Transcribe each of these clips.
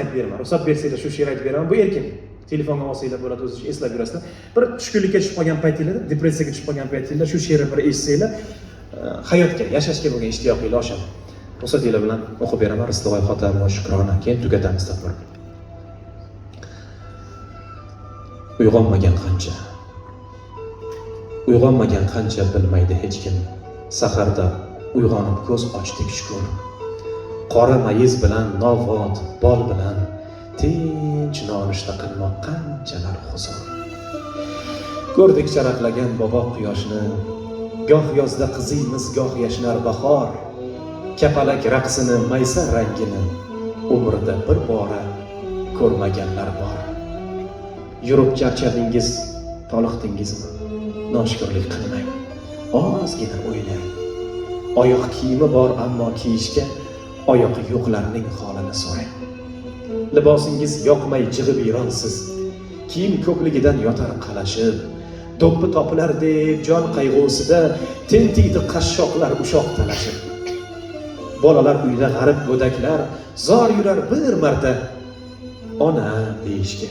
aytib beraman. Ruxsat bersanglar shu she'r aytib beraman. Bu erkin. Telefonga olsanglar bo'ladi, o'zingiz eslab yurasizlar. Bir tushkunlikka tushib qolgan paytinglarda, depressiyaga tushib qolgan paytinglarda shu she'rni bir eshitsanglar, hayotga, yashashga bo'lgan ishtiyoqinglar oshadi. Ruxsatinglar bilan o'qib beraman. Rizqoy Xotam va Shukrona. Keyin tugatamiz tadbir. Uyg'onmagan qancha bilmaydi hech kim. Saharda uyg'onib ko'z ochdik shukur. Qora mayiz bilan novvot bol bilan tinch nonushta qilmoq qanchalar huzur. Ko'rdik charaqlagan bobo quyoshni, goh yozda qiziymiz, goh yashnar bahor. Kapalak raqsini, maysa rangini umrida bir bora ko'rmaganlar bor. Yurib charchadingiz, toliqdingizmi? Noshukrlik qilmang, ozgina o'ylang. Oyoq kiyimi bor, ammo kiyishga oyoqi yo'qlarning holini so'rang. Libosingiz yoqmay jig'ib ironsiz, kiyim ko'pligidan yotar qalashib. Do'ppi topilar deb jon qayg'usida tintiydi qashshoqlar ushoq talashib. Bolalar uyda g'arib go'daklar zor yurar bir marta ona deyishga.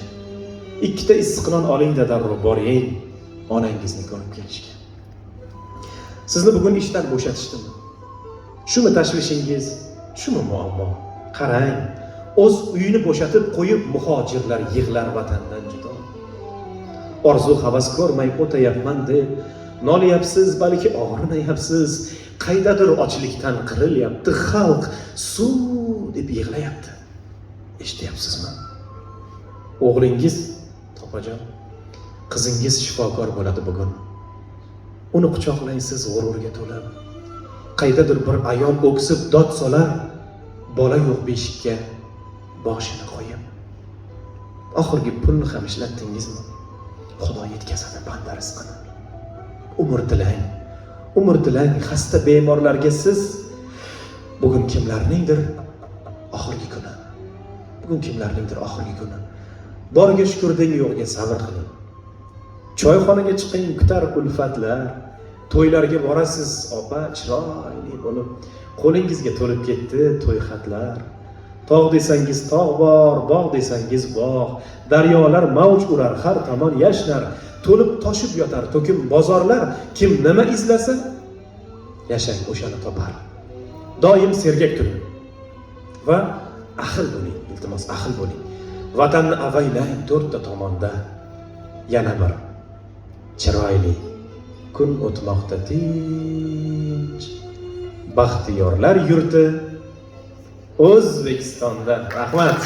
Ikkita issiqnon oling-da darrov boring onangizni ko'rib kelishga. Sizni bugun ishdan bo'shatishdimi? Shumi tashvishingiz, shumi muammo? Qarang, o'z uyini bo'shatib qo'yib muhojirlar yig'lar vatandan judo. Orzu havas ko'rmay o'tayapman deb nolyapsiz, balki og'rinayapsiz. Qaydadir ochlikdan qirilyapti xalq, suv deb yig'layapti. Eshityapsizmi? O'g'lingiz Topajon, qizingiz shifokor bo'ladi bugun. Uni quchoqlaysiz g'ururga to'lib. Qaydadir bir ayol o'ksib dod solar, bola yo'q beshikka boshini qo'yib. Oxirgi pulni ham ishlatdingizmi? Xudo yetkazadi banda rizqini. Umr dilang xasta bemorlarga siz. Bugun kimlarningdir oxirgi kuni. Borga shukr deng, yo'qga sabr qiling. Choyxonaga chiqing, kutar ulfatlar. To'ylarga borasiz, opa chiroyli bo'lib. Qo'lingizga to'lib ketdi to'y xatlar. Tog' desangiz tog' bor, bog' desangiz bog'. Daryolar mavj urar, har tomon yashnar. To'lib toshib yotar to'kim bozorlar. Kim nima izlasa, yashang o'shani topar. Doim sergak turing va ahil bo'ling, iltimos ahil bo'ling. Vatanni avaylang to'rtta tomonda. Yana bir chiroyli kun o'tmoqda tinch. Baxtiyorlar yurti O'zbekistonda. Rahmat.